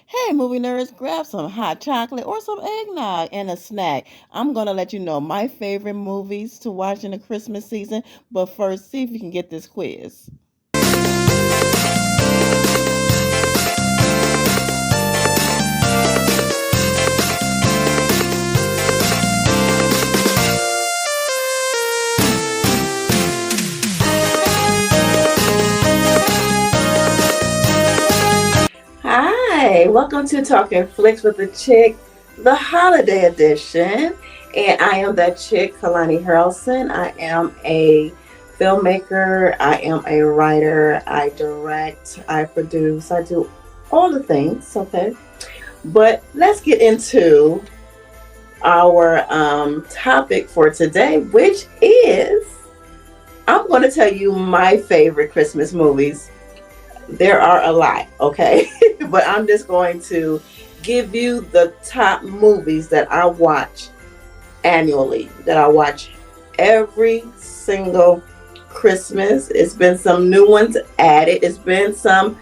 Hey, movie nerds, grab some hot chocolate or some eggnog and a snack. I'm going to let you know my favorite movies to watch in the Christmas season, but first, see if you can get this quiz. Hi, welcome to Talking Flicks with the Chick, the holiday edition. And I am that chick, Keilani Harrelson. I am a filmmaker, I am a writer, I direct, I produce, I do all the things, okay? But let's get into our topic for today, which is I'm going to tell you my favorite Christmas movies. There are a lot, okay? But I'm just going to give you the top movies that I watch annually, that I watch every single Christmas. It's been some new ones added, it's been some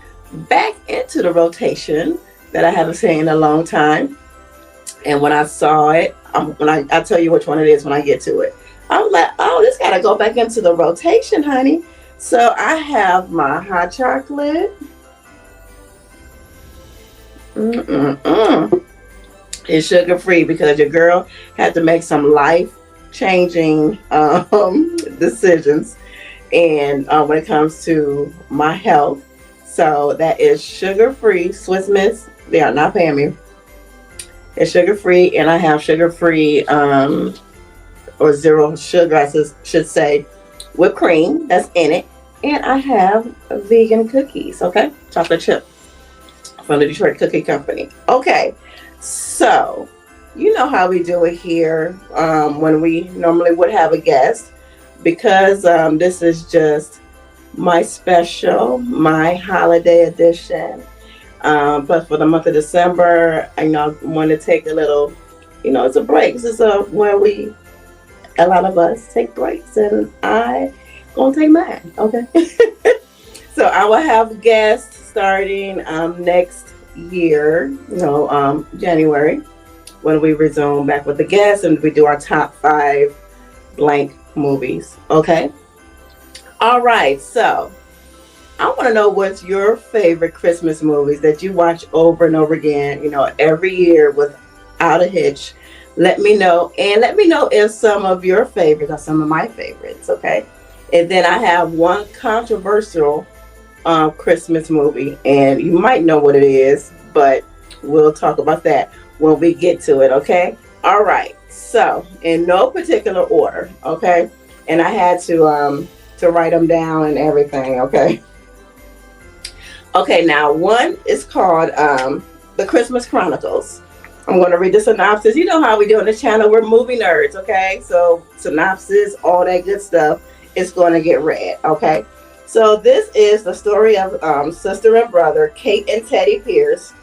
back into the rotation that I haven't seen in a long time. And when I saw it, I'll tell you which one it is when I get to it. I was like, oh, this got to go back into the rotation, honey. So I have my hot chocolate. Mm-mm-mm. It's sugar free because your girl had to make some life changing decisions. And when it comes to my health, so that is sugar free. Swiss Miss, they are not paying me. It's sugar free, and I have sugar free or zero sugar, I should say, whipped cream that's in it. And I have vegan cookies, okay? Chocolate chip from the Detroit Cookie Company. Okay, so you know how we do it here when we normally would have a guest. Because this is just my special, my holiday edition. But for the month of December, I want to take a little, it's a break. This is where a lot of us take breaks, and I gonna take mine. Okay. So I will have guests starting next year, January, when we resume back with the guests and we do our top 5 blank movies. Okay. All right. So I want to know what's your favorite Christmas movies that you watch over and over again, every year without a hitch. Let me know. And let me know if some of your favorites are some of my favorites. Okay. And then I have one controversial Christmas movie, and you might know what it is, but we'll talk about that when we get to it. Okay. All right. So in no particular order. Okay. And I had to write them down and everything. Okay. Okay, now one is called The Christmas Chronicles. I'm going to read the synopsis. You know how we do on this channel. We're movie nerds, okay? So synopsis, all that good stuff is going to get read, okay? So this is the story of sister and brother, Kate and Teddy Pierce,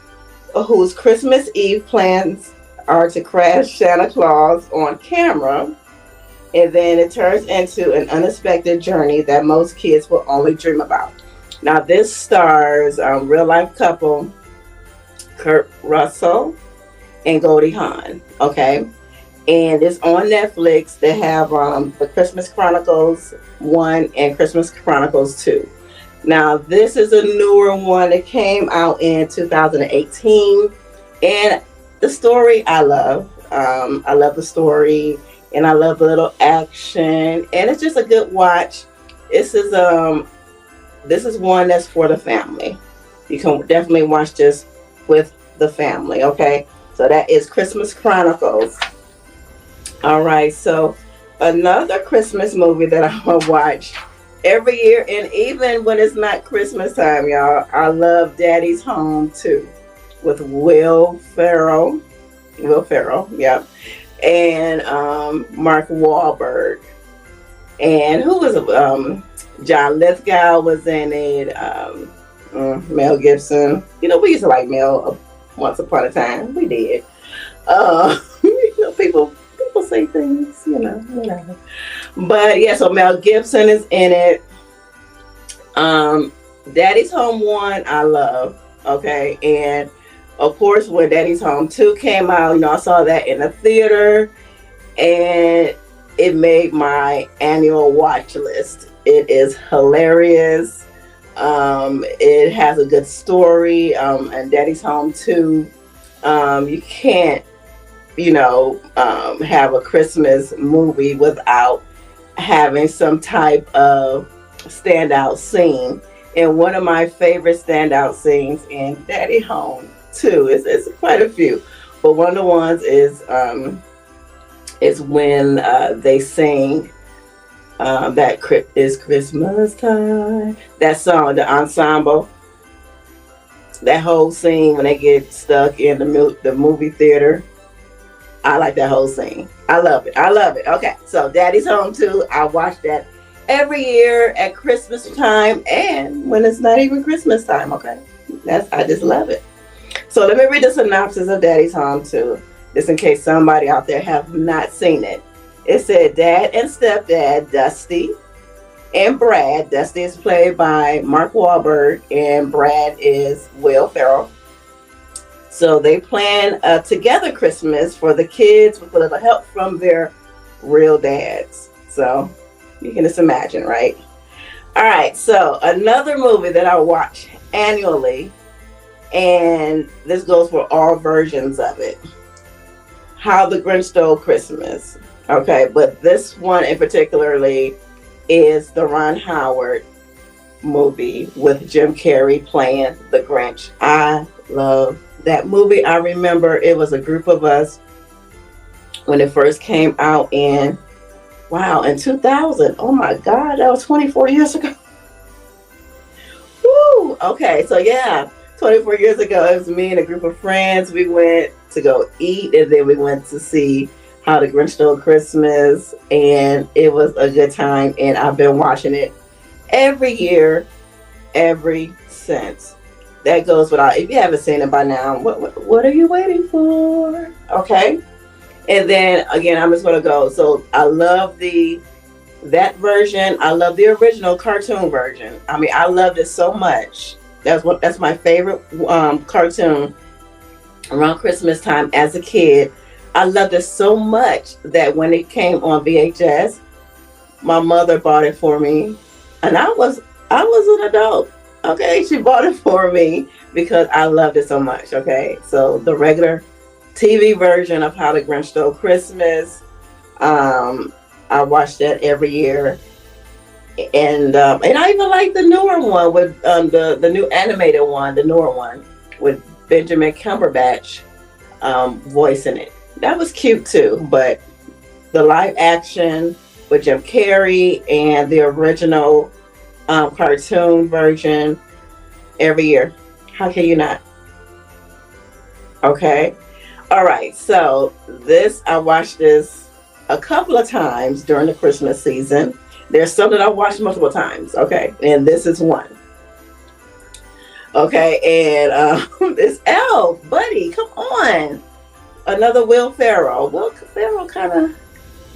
whose Christmas Eve plans are to crash Santa Claus on camera. And then it turns into an unexpected journey that most kids will only dream about. Now, this stars real life couple Kurt Russell and Goldie Hawn. Okay, and it's on Netflix. They have the Christmas Chronicles 1 and Christmas Chronicles 2. Now, this is a newer one that came out in 2018, and the story I love. I love the story, and I love the little action, and it's just a good watch. This is one that's for the family. You can definitely watch this with the family, okay? So that is Christmas Chronicles. All right, so another Christmas movie that I will watch every year, and even when it's not Christmas time, y'all, I love Daddy's Home too, with Will Ferrell. Will Ferrell, yeah. And Mark Wahlberg. And who was John Lithgow was in it. Mel Gibson. We used to like Mel once upon a time. We did. People say things, whatever. But yeah, so Mel Gibson is in it. Daddy's Home 1, I love. Okay, and Of course, when Daddy's Home 2 came out, I saw that in the theater, and it made my annual watch list. It is hilarious. It has a good story, and Daddy's Home 2. You can't, have a Christmas movie without having some type of standout scene. And one of my favorite standout scenes in Daddy Home too is quite a few, but one of the ones is when they sing that is Christmas time. That song, the ensemble, that whole scene when they get stuck in the movie theater. I like that whole scene. I love it. I love it. Okay, so Daddy's Home too. I watch that every year at Christmas time and when it's not even Christmas time. Okay, I just love it. So let me read the synopsis of Daddy's Home too, just in case somebody out there have not seen it. It said Dad and Stepdad Dusty and Brad. Dusty is played by Mark Wahlberg and Brad is Will Ferrell. So they plan a together Christmas for the kids with a little help from their real dads. So you can just imagine, right? All right, so another movie that I watch annually, and this goes for all versions of it, How the Grinch Stole Christmas. Okay, but this one in particularly is the Ron Howard movie with Jim Carrey playing the Grinch. I love that movie. I remember it was a group of us when it first came out in 2000. Oh my God, that was 24 years ago. Woo! Okay, so yeah, 24 years ago, it was me and a group of friends. We went to go eat, and then we went to see How the Grinch Stole Christmas, and it was a good time, and I've been watching it every year, every since. That goes without, if you haven't seen it by now, what are you waiting for? Okay. And then again, I'm just gonna go. So I love that version. I love the original cartoon version. I mean, I loved it so much. That's my favorite cartoon around Christmas time as a kid. I loved it so much that when it came on VHS, my mother bought it for me, and I was an adult. Okay, she bought it for me because I loved it so much. Okay, so the regular TV version of How the Grinch Stole Christmas, I watch that every year, and I even like the newer one with the new animated one, the newer one with Benjamin Cumberbatch voicing it. That was cute too, but the live action with Jim Carrey and the original cartoon version every year. How can you not? Okay. All right. So I watched this a couple of times during the Christmas season. There's some that I watched multiple times. Okay. And this is one. Okay. And it's Elf, buddy. Come on. Another Will Ferrell. Will Ferrell kind of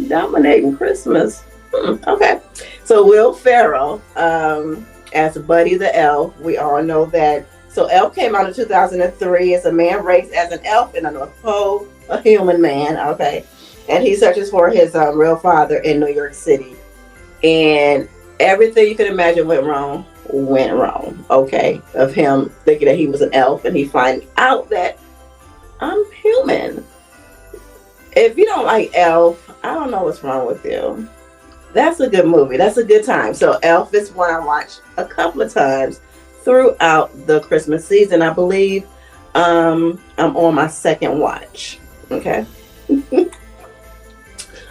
dominating Christmas. Okay. So Will Ferrell as Buddy the Elf. We all know that. So Elf came out in 2003. It's a man raised as an elf in the North Pole, a human man. Okay. And he searches for his real father in New York City. And everything you can imagine went wrong. Okay. Of him thinking that he was an elf, and he finds out that I'm human. If you don't like Elf, I don't know what's wrong with you. That's a good movie. That's a good time. So Elf is one I watched a couple of times throughout the Christmas season. I believe I'm on my second watch. Okay.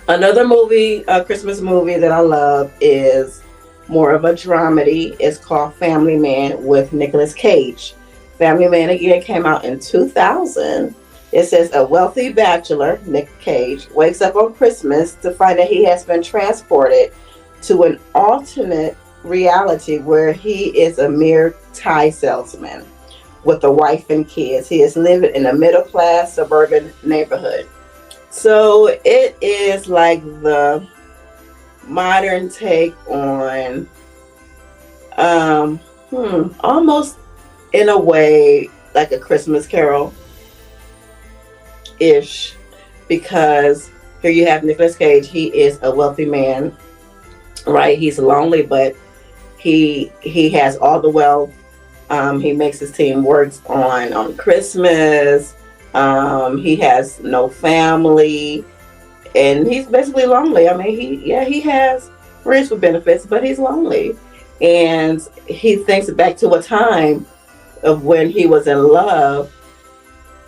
Another movie, a Christmas movie that I love is more of a dramedy. It's called Family Man with Nicolas Cage. Family Man again came out in 2000. It says a wealthy bachelor, Nick Cage, wakes up on Christmas to find that he has been transported to an alternate reality where he is a mere tie salesman with a wife and kids. He is living in a middle-class suburban neighborhood. So it is like the modern take on almost in a way like a Christmas Carol ish, because here you have Nicolas Cage. He is a wealthy man, right? He's lonely, but he has all the wealth. He makes his team works on Christmas. He has no family, and he's basically lonely. I mean, he has friends with benefits, but he's lonely, and he thinks back to a time of when he was in love,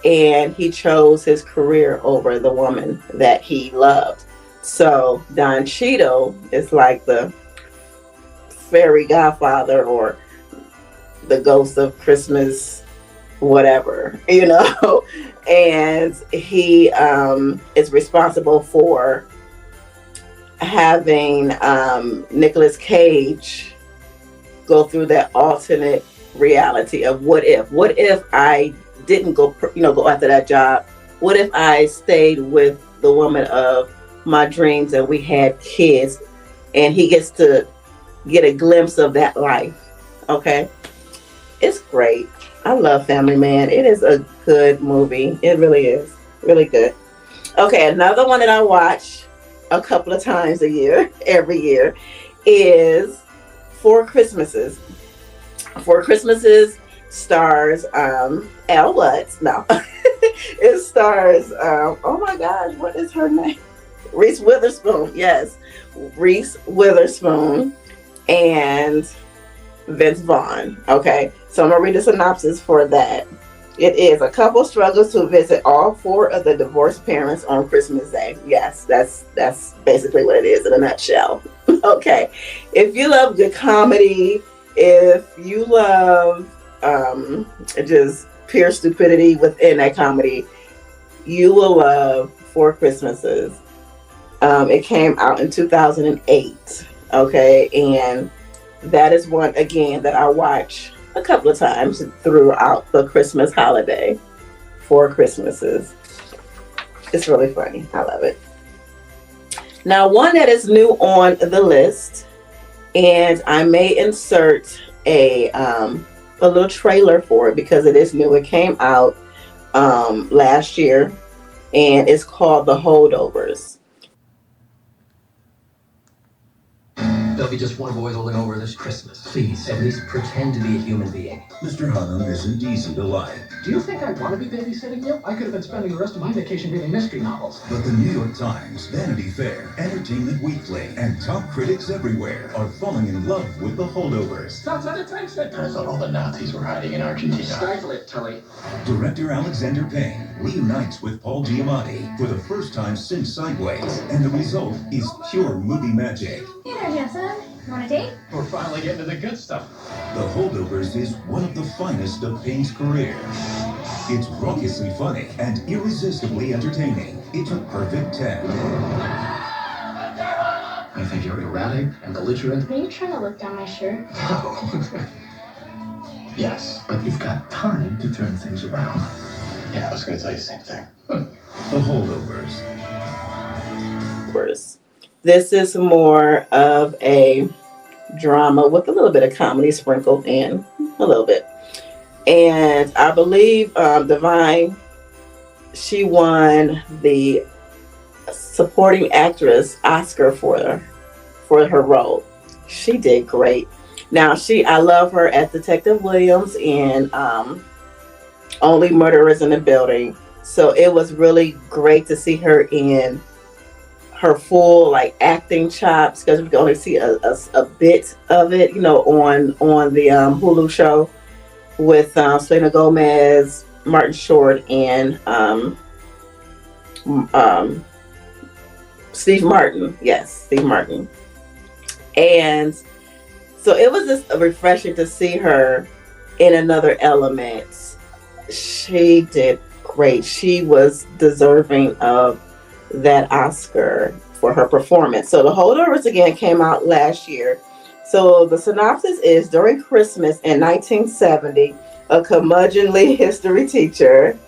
and he chose his career over the woman that he loved. So Don Cheadle is like the fairy godfather, or the ghost of Christmas, whatever, and he is responsible for having Nicolas Cage go through that alternate reality of what if I didn't go after that job, what if I stayed with the woman of my dreams and we had kids, and he gets to get a glimpse of that life. Okay, it's great. I love Family Man. It is a good movie. It really is really good. Okay, another one that I watch a couple of times a year, every year, is Four Christmases. Four Christmases stars Elle Woods. No, it stars. Oh my gosh, what is her name? Reese Witherspoon. Yes, Reese Witherspoon and Vince Vaughn. Okay, so I'm gonna read the synopsis for that. It is: a couple struggles to visit all four of the divorced parents on Christmas Day. Yes, that's basically what it is in a nutshell. Okay, if you love good comedy, if you love just pure stupidity within that comedy, you will love Four Christmases. It came out in 2008. Okay, and that is one again that I watch a couple of times throughout the Christmas holiday. Four Christmases. It's really funny. I love it. Now, one that is new on the list, and I may insert a little trailer for it because it is new. It came out last year, and it's called The Holdovers. There'll be just one boy holding over this Christmas. Please, at least pretend to be a human being. Mr. Hunnam isn't easy to like. Do you think I want to be babysitting you? I could have been spending the rest of my vacation reading mystery novels. But the New York Times, Vanity Fair, Entertainment Weekly, and top critics everywhere are falling in love with The Holdovers. Sounds like it takes it. Turns out all the Nazis were hiding in Argentina. Stifle it, Tully. Director Alexander Payne reunites with Paul Giamatti for the first time since Sideways, and the result is pure movie magic. Hey there, handsome. You want a date? We're finally getting to the good stuff. The Holdovers is one of the finest of Payne's career. It's raucously funny and irresistibly entertaining. It's a perfect 10. I think you're erratic and belligerent. Are you trying to look down my shirt? No. Yes, but you've got time to turn things around. Yeah, I was going to tell you the same thing. The Holdovers. This is more of a drama with a little bit of comedy sprinkled in, a little bit. And I believe Divine, she won the supporting actress Oscar for her role. She did great. Now I love her as Detective Williams in Only Murderers in the Building. So it was really great to see her in her full like acting chops, because we can only see a bit of it, on the Hulu show with Selena Gomez, Martin Short, and Steve Martin. Yes, Steve Martin. And so it was just refreshing to see her in another element. She did great. She was deserving of that Oscar for her performance. So The Holdovers again came out last year. So the synopsis is: during Christmas in 1970, a curmudgeonly history teacher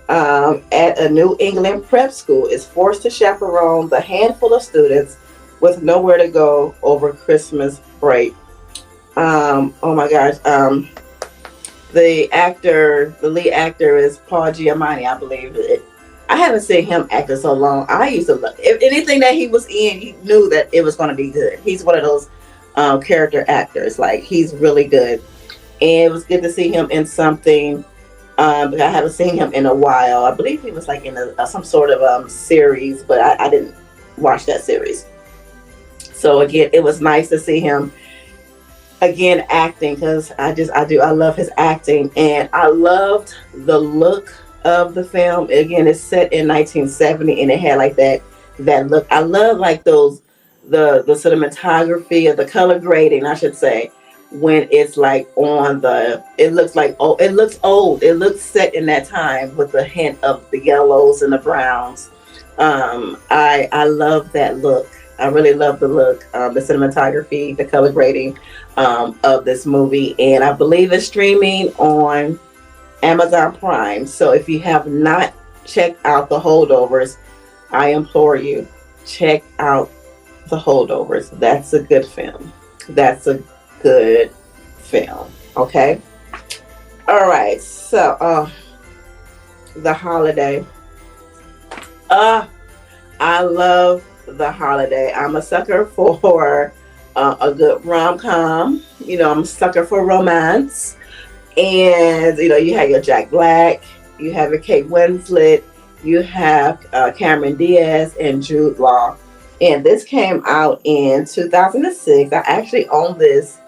at a New England prep school is forced to chaperone the handful of students with nowhere to go over Christmas break. Oh my gosh. The lead actor is Paul Giamatti, I believe. I haven't seen him act in so long. I used to love if anything that he was in. You knew that it was going to be good. He's one of those character actors. Like he's really good, and it was good to see him in something. But I haven't seen him in a while. I believe he was like in some sort of series, but I didn't watch that series. So again, it was nice to see him again acting because I love his acting, and I loved the look of the film. Again, it's set in 1970, and it had like that look. I love like those the cinematography or the color grading, I should say, when it's like on the. It looks like oh, it looks old. It looks set in that time with the hint of the yellows and the browns. I love that look. I really love the look, the cinematography, the color grading of this movie, and I believe it's streaming on Amazon Prime. So if you have not checked out The Holdovers, I implore you, check out The Holdovers. That's a good film. That's a good film. Okay. All right. So, The Holiday. I love The Holiday. I'm a sucker for a good rom com. You know, I'm a sucker for romance. And, you know, you have your Jack Black, you have your Kate Winslet, you have Cameron Diaz and Jude Law. And this came out in 2006. I actually own this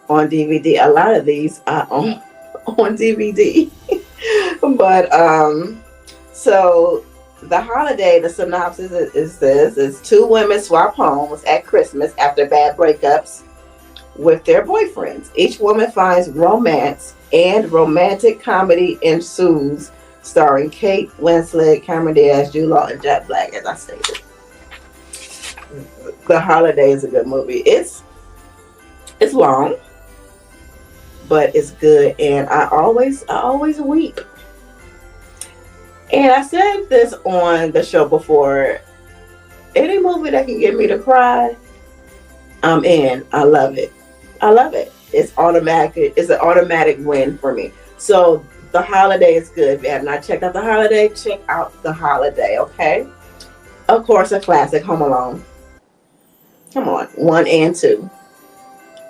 on DVD. A lot of these I own on DVD. But, so The Holiday, the synopsis is this. It's two women swap homes at Christmas after bad breakups with their boyfriends. Each woman finds romance and romantic comedy ensues, starring Kate Winslet, Cameron Diaz, Jude Law, and Jack Black, as I stated. The Holiday is a good movie. It's long, but it's good, and I always weep. And I said this on the show before. Any movie that can get me to cry, I'm in. I love it. I love it. It's automatic. It's an automatic win for me. So The Holiday is good. If you have not checked out The Holiday, check out The Holiday, okay? Of course, a classic, Home Alone. Come on, 1 and 2.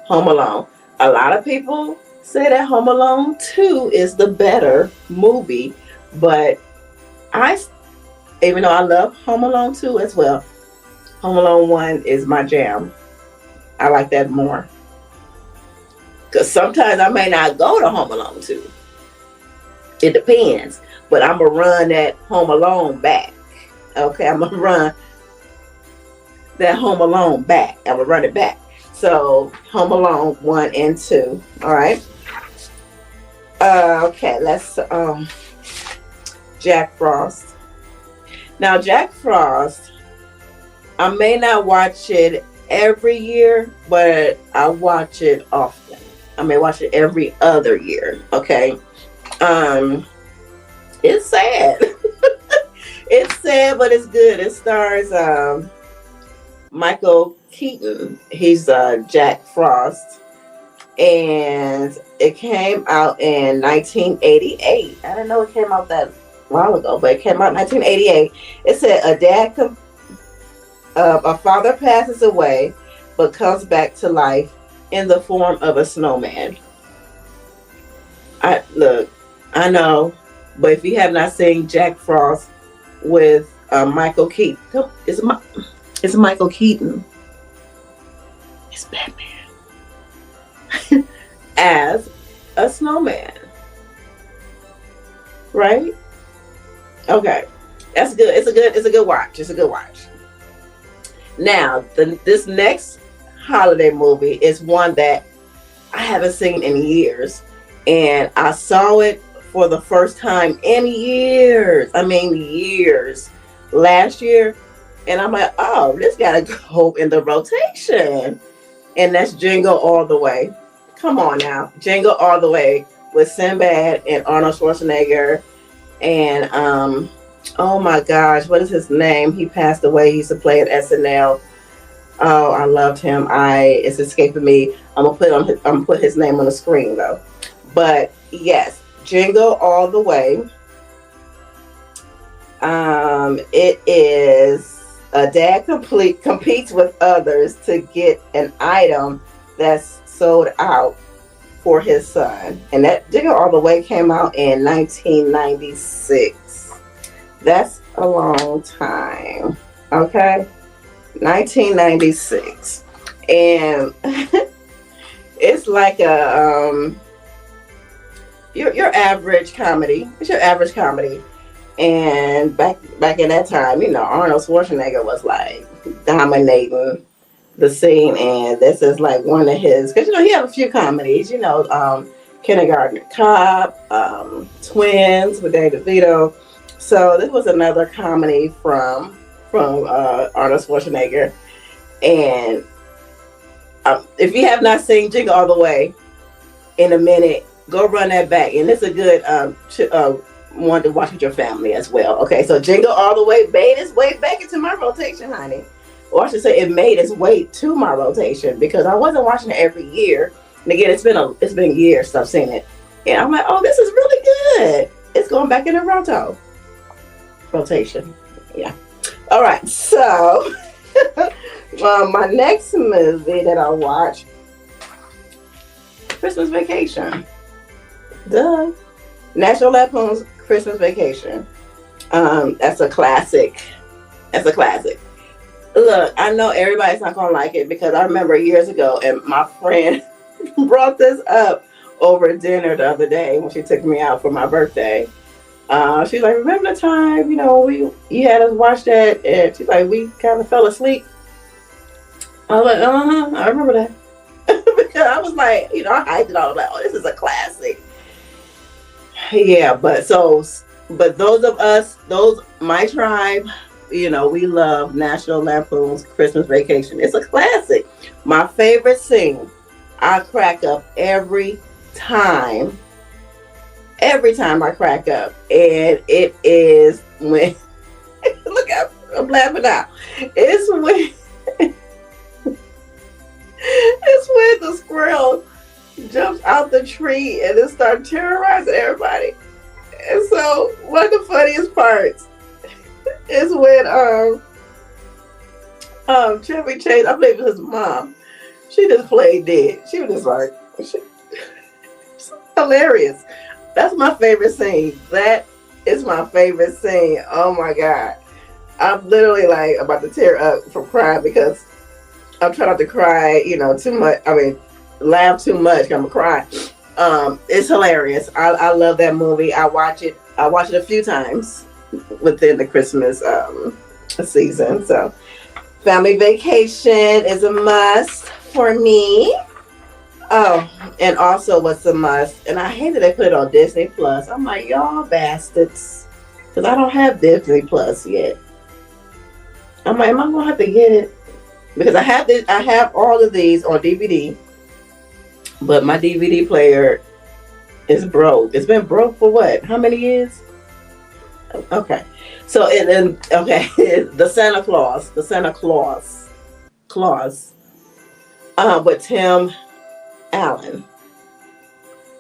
Home Alone. A lot of people say that Home Alone 2 is the better movie, but even though I love Home Alone 2 as well, Home Alone 1 is my jam. I like that more. Because sometimes I may not go to Home Alone 2. It depends. But I'm going to run that Home Alone back. Okay, I'm going to run that Home Alone back. I'm going to run it back. So, Home Alone 1 and 2. All right. Okay, let's... Jack Frost. Now, Jack Frost, I may not watch it every year, but I watch it often. I may watch it every other year. Okay. It's sad. It's sad, but it's good. It stars Michael Keaton. He's Jack Frost. And it came out in 1988. I didn't know it came out that long ago, but it came out in 1988. It said a father passes away, but comes back to life in the form of a snowman. I know, but if you have not seen Jack Frost with Michael Keaton, it's Michael Keaton. It's Batman as a snowman, right? Okay, that's good. It's a good watch. It's a good watch. Now, this next holiday movie is one that I haven't seen in years, and I saw it for the first time in years. I mean, years. Last year, and I'm like, oh, this gotta go in the rotation, and that's Jingle All the Way. Come on now, Jingle All the Way with Sinbad and Arnold Schwarzenegger, and oh my gosh, what is his name? He passed away. He used to play at SNL. Oh, I loved him. It's escaping me. I'm gonna put his name on the screen though. But yes, Jingle All the Way. It is a dad competes with others to get an item that's sold out for his son. And that Jingle All the Way came out in 1996. That's a long time. Okay? 1996. And it's like a your average comedy. It's your average comedy. And back in that time, Arnold Schwarzenegger was like dominating the scene, and this is like one of his, because he had a few comedies, Kindergarten Cop, Twins with Danny DeVito. So this was another comedy from Arnold Schwarzenegger, and if you have not seen Jingle All the Way in a minute, go run that back, and it's a good one to watch with your family as well. Okay, so Jingle All the Way made its way back into my rotation, honey. Or I should say, it made its way to my rotation because I wasn't watching it every year. And again, it's been years since I've seen it, and I'm like, oh, this is really good. It's going back in the rotation. Yeah. All right. So, my next movie that I watched, Christmas Vacation. Duh. National Lampoon's Christmas Vacation. That's a classic. Look, I know everybody's not gonna like it because I remember years ago, and my friend brought this up over dinner the other day when she took me out for my birthday. She's like, "Remember the time, you had us watch that?" And she's like, "We kind of fell asleep." I was like, I remember that because I was like, I hyped it all, like, "Oh, this is a classic." Yeah, but those of us, my tribe, we love National Lampoon's Christmas Vacation. It's a classic. My favorite scene, I crack up every time. Every time I crack up, and it is when look out, I'm laughing now. It's when the squirrel jumps out the tree and then starts terrorizing everybody. And so one of the funniest parts is when Chevy Chase, I believe it was his mom, she just played dead. She was just like hilarious. That's my favorite scene. That is my favorite scene. Oh my God. I'm literally like about to tear up from crying because I'm trying not to cry, too much. I mean, laugh too much. I'm gonna cry. It's hilarious. I love that movie. I watch it a few times within the Christmas season. So Family Vacation is a must for me. Oh, and also what's a must, and I hate that they put it on Disney Plus. I'm like, y'all bastards, because I don't have Disney Plus yet. I'm like, am I gonna have to get it? Because I have all of these on DVD, but my DVD player is broke. It's been broke for what? How many years? Okay, so the Santa Claus,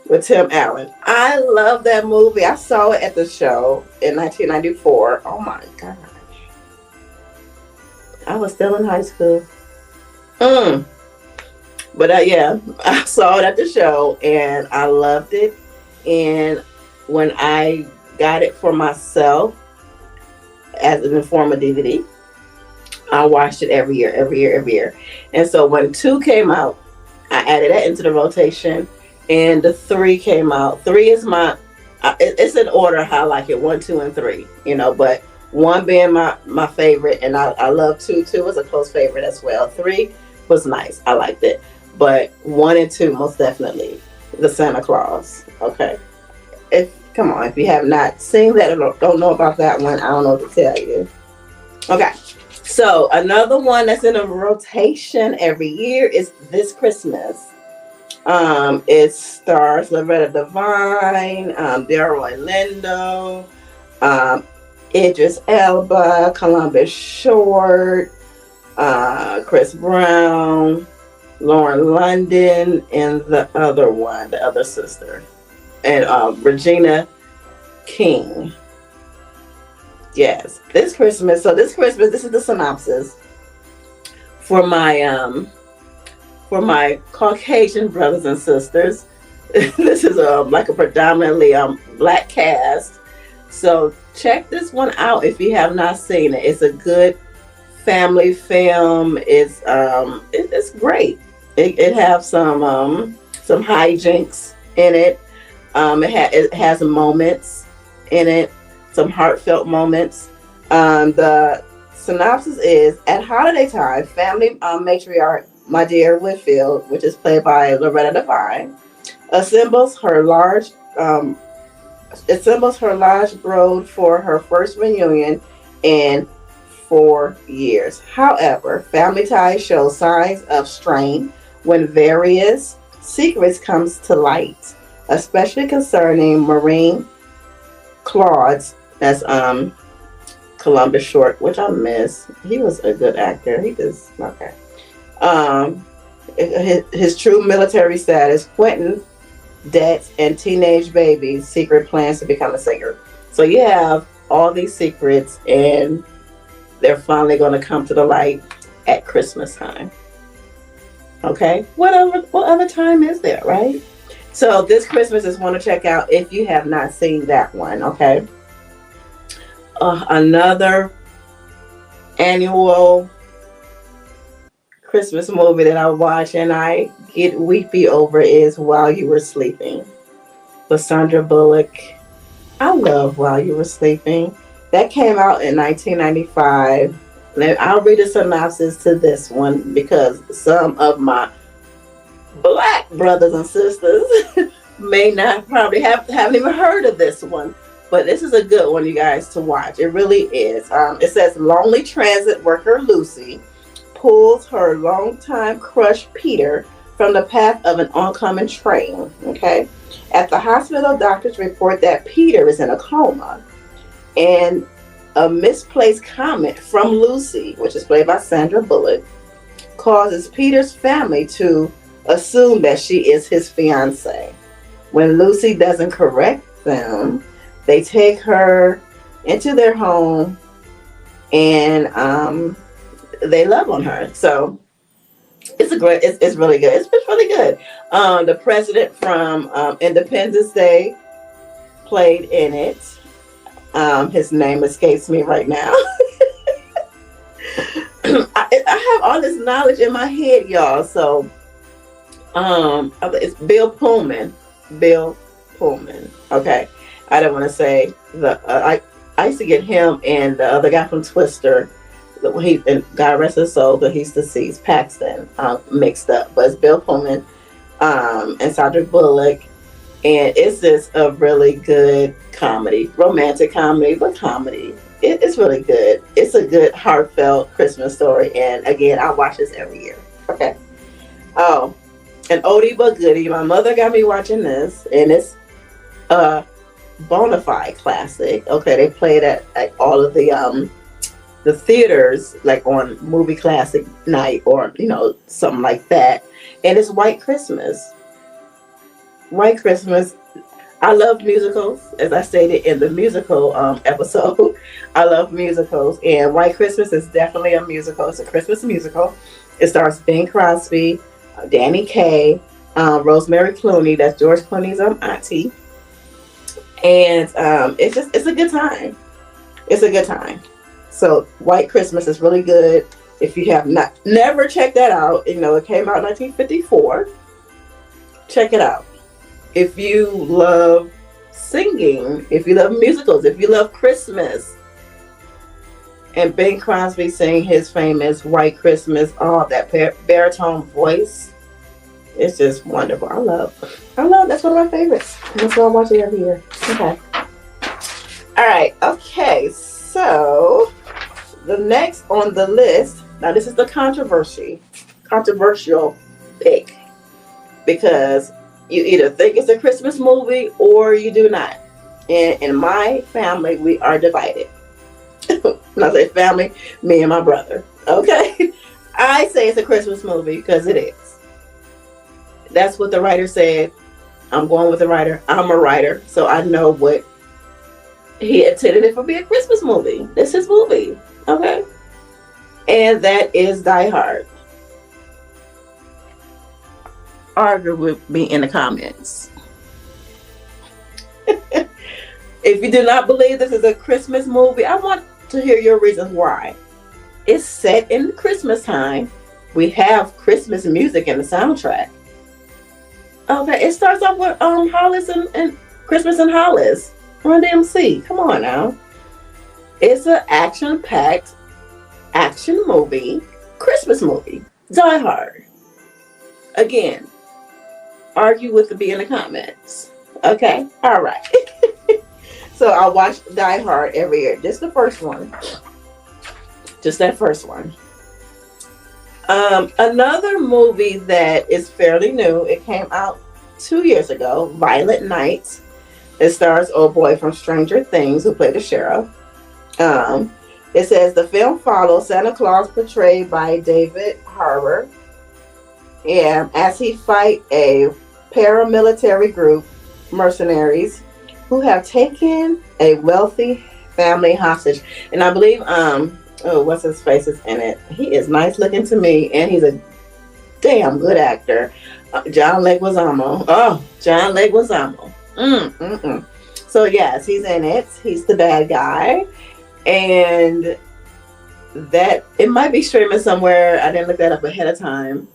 with Tim Allen. I love that movie. I saw it at the show in 1994. Oh my gosh. I was still in high school. But yeah, I saw it at the show and I loved it. And when I got it for myself as in the form of DVD, I watched it every year. And so when 2 came out, I added that into the rotation, and the 3 came out. 3 is it's in order how I like it, 1, 2, and 3, but 1 being my favorite, and I love 2. 2 was a close favorite as well. 3 was nice. I liked it. But 1 and 2, most definitely, the Santa Claus. Okay. Come on, if you have not seen that or don't know about that one, I don't know what to tell you. Okay. So another one that's in a rotation every year is This Christmas. It stars Loretta Devine, Delroy Lindo, Idris Elba, Columbus Short, Chris Brown, Lauren London, and the other sister. and Regina King. Yes, this Christmas. So this Christmas, this is the synopsis for my Caucasian brothers and sisters. This is like a predominantly black cast. So check this one out if you have not seen it. It's a good family film. It's great. It has some hijinks in it. It has moments in it, some heartfelt moments. The synopsis is: at holiday time, family matriarch my dear Whitfield, which is played by Loretta Devine, assembles her large um, assembles her large brood for her first reunion in 4 years. However, family ties show signs of strain when various secrets comes to light, especially concerning Marine Claude's as Columbus Short, which I miss. He was a good actor. He just okay. Um, his true military status, Quentin debts, and teenage baby's secret plans to become a singer. So you have all these secrets, and they're finally going to come to the light at Christmas time. Okay, what other time is there, right? So this Christmas is one to check out if you have not seen that one. Okay, another annual Christmas movie that I watch and I get weepy over is While You Were Sleeping with Sandra Bullock. I love While You Were Sleeping. That came out in 1995. I'll read a synopsis to this one because some of my black brothers and sisters may not probably haven't even heard of this one. But this is a good one, you guys, to watch. It really is. It says lonely transit worker Lucy pulls her longtime crush Peter from the path of an oncoming train. Okay. At the hospital, doctors report that Peter is in a coma. And a misplaced comment from Lucy, which is played by Sandra Bullock, causes Peter's family to assume that she is his fiance. When Lucy doesn't correct them, they take her into their home and they love on her. So it's really good. It's really good. The president from Independence Day played in it. His name escapes me right now. I have all this knowledge in my head, y'all. So it's Bill Pullman. Bill Pullman. Okay. I don't want to say I used to get him and the other guy from Twister. And God rest his soul, but he's deceased, Paxton, mixed up. But it's Bill Pullman and Sandra Bullock. And it's just a really good comedy, romantic comedy, but comedy. It's really good. It's a good, heartfelt Christmas story. And again, I watch this every year. Okay. Oh, an oldie but goodie. My mother got me watching this, and it's a bona fide classic. Okay, they play it at all of the theaters, like on movie classic night or something like that. And it's White Christmas. White Christmas. I love musicals, as I stated in the musical episode. I love musicals, and White Christmas is definitely a musical. It's a Christmas musical. It stars Bing Crosby, Danny Kaye, Rosemary Clooney. That's George Clooney's auntie, and it's a good time. It's a good time. So White Christmas is really good. If you have never checked that out, it came out in 1954. Check it out. If you love singing, if you love musicals, if you love Christmas, and Bing Crosby sang his famous White Christmas, that baritone voice, it's just wonderful. I love, that's one of my favorites. That's why I watch it every year. Okay. All right. Okay. So the next on the list, now this is the controversial pick, because you either think it's a Christmas movie or you do not. And in my family, we are divided. When I say family, me and my brother. Okay? I say it's a Christmas movie because it is. That's what the writer said I'm going with the writer. I'm a writer, so I know what he intended it for be a Christmas movie. This is his movie. Okay. And that is Die Hard. Argue with me in the comments. If you do not believe this is a Christmas movie, I want to hear your reasons why. It's set in Christmas time. We have Christmas music in the soundtrack. Okay, it starts off with Hollis and Christmas and Hollis. Run DMC. Come on now. It's an action-packed action movie, Christmas movie. Die Hard. Again, argue with the B in the comments. Okay? Alright. So I watch Die Hard every year. Just the first one. Just that first one. Another movie that is fairly new. It came out 2 years ago. Violent Night. It stars old boy from Stranger Things who played the sheriff. It says the film follows Santa Claus, portrayed by David Harbour, and as he fight a paramilitary group, mercenaries, who have taken a wealthy family hostage. And I believe what's his face is in it. He is nice looking to me, and he's a damn good actor. John Leguizamo. Oh, John Leguizamo. So yes, he's in it. He's the bad guy, and that it might be streaming somewhere. I didn't look that up ahead of time.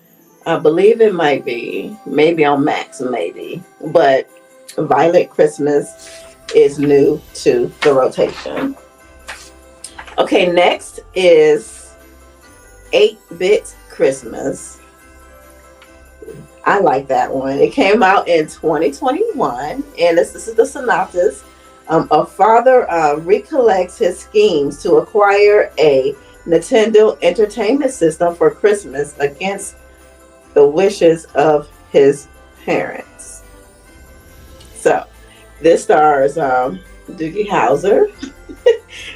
I believe it might be, maybe on Max, maybe. But Violent Christmas is new to the rotation. Okay, next is 8-Bit Christmas. I like that one. It came out in 2021, and this is the synopsis. A father recollects his schemes to acquire a Nintendo Entertainment System for Christmas against the wishes of his parents. So, this stars Doogie Howser,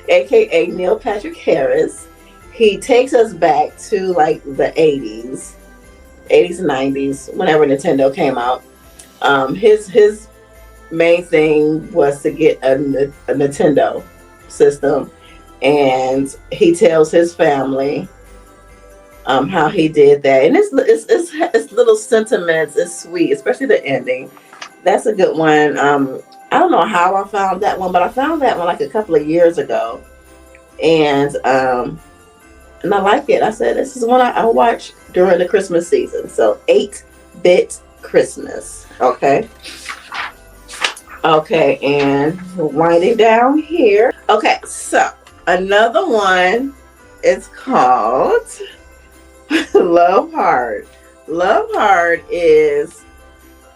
aka Neil Patrick Harris. He takes us back to like the 80s and 90s, whenever Nintendo came out. His main thing was to get a Nintendo system, and he tells his family how he did that, and it's little sentiments. It's sweet, especially the ending. That's a good one. I don't know how I found that one, but I found that one like a couple of years ago, and I like it. I said this is one I watch during the Christmas season. So 8-Bit Christmas. Okay. Okay, and winding down here. Okay, so another one is called Love Hard. Love Hard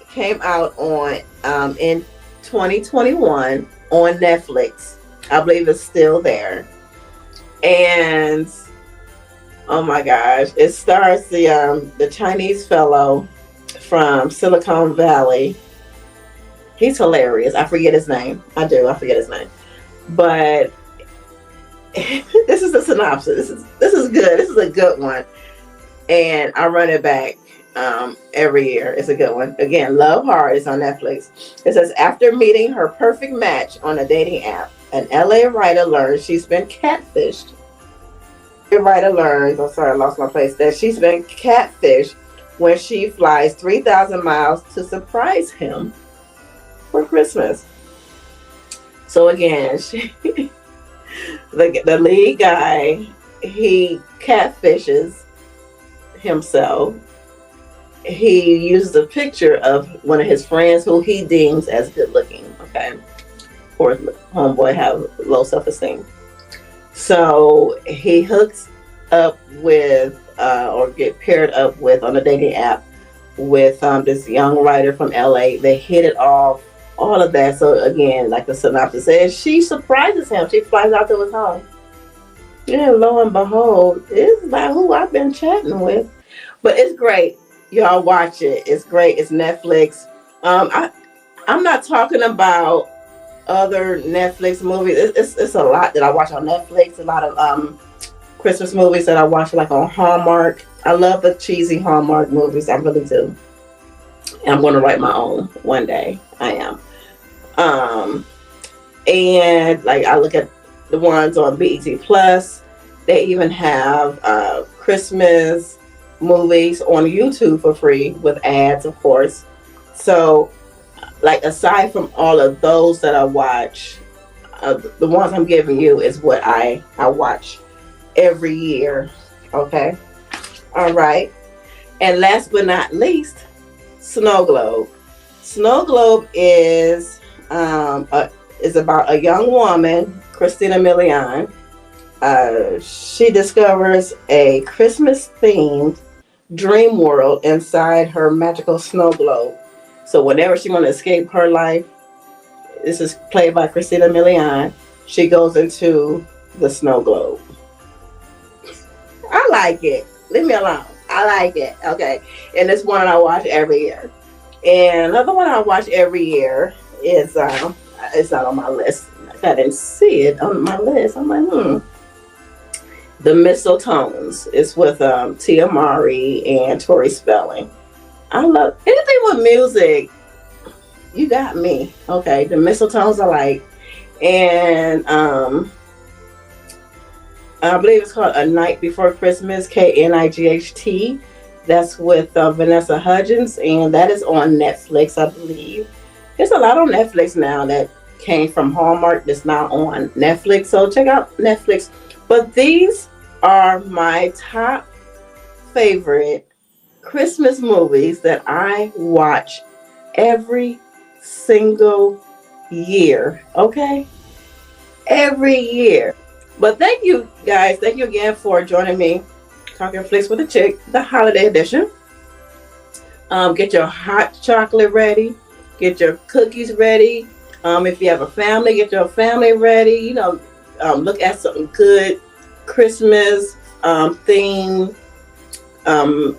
came out on in 2021 on Netflix. I believe it's still there. And oh my gosh, it stars the Chinese fellow from Silicon Valley. He's hilarious. I forget his name. I forget his name. But this is the synopsis. This is good. This is a good one. And I run it back every year. It's a good one. Again, Love Hard is on Netflix. It says, after meeting her perfect match on a dating app, an LA writer learns she's been catfished. The writer learns, I'm sorry, I lost my place, that she's been catfished when she flies 3,000 miles to surprise him for Christmas. So again, the lead guy, he catfishes himself. He uses a picture of one of his friends who he deems as good looking. Okay, of course, homeboy have low self-esteem. So he hooks up with or get paired up with on a dating app with this young writer from LA. They hit it off, all of that. So again, like the synopsis says, she surprises him. She flies out to his home. Yeah, lo and behold, it's not who I've been chatting with. But it's great. Y'all watch it. It's great. It's Netflix. I'm not talking about other Netflix movies. It's a lot that I watch on Netflix. A lot of Christmas movies that I watch like on Hallmark. I love the cheesy Hallmark movies. I really do. And I'm going to write my own one day. I am. Um, and like I look at the ones on BET Plus. They even have Christmas movies on YouTube for free with ads, of course. So, like aside from all of those that I watch, the ones I'm giving you is what I watch every year. Okay. All right. And last but not least, Snow Globe. Snow Globe is about a young woman, Christina Milian. She discovers a Christmas themed dream world inside her magical snow globe. So whenever she wants to escape her life, this is played by Christina Milian. She goes into the snow globe. I like it. Leave me alone. I like it. Okay. And it's one I watch every year. And another one I watch every year is it's not on my list. I didn't see it on my list. I'm like, The Mistletones. It's with Tia Mowry and Tori Spelling. I love anything with music. You got me. Okay. The Mistletones I like. And I believe it's called A Night Before Christmas, Knight. That's with Vanessa Hudgens, and that is on Netflix, I believe. There's a lot on Netflix now that came from Hallmark that's now on Netflix, so check out Netflix. But these are my top favorite Christmas movies that I watch every single year, okay? Every year. But thank you guys. Thank you again for joining me. Talking Flicks with a Chick, the holiday edition. Get your hot chocolate ready. Get your cookies ready. If you have a family, get your family ready. Look at some good Christmas theme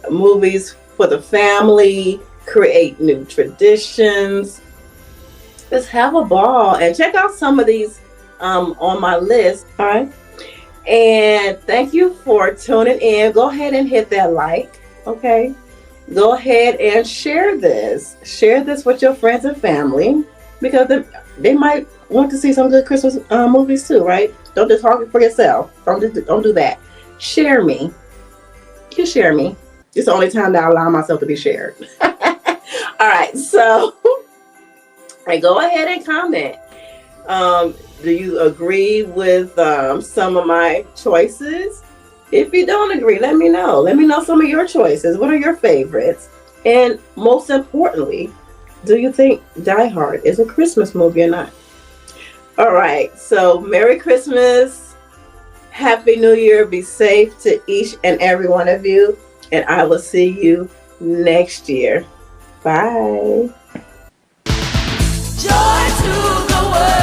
movies for the family. Create new traditions. Just have a ball and check out some of these on my list. All right. And thank you for tuning in. Go ahead and hit that like. Okay. Go ahead and share this. Share this with your friends and family because they might want to see some good Christmas movies too, right? Don't just talk for yourself. Don't do that. Share me. You share me. It's the only time that I allow myself to be shared. All right. So go ahead and comment. Do you agree with some of my choices? If you don't agree, let me know. Let me know some of your choices. What are your favorites? And most importantly, do you think Die Hard is a Christmas movie or not? All right. So Merry Christmas. Happy New Year. Be safe to each and every one of you. And I will see you next year. Bye. Joy to the world.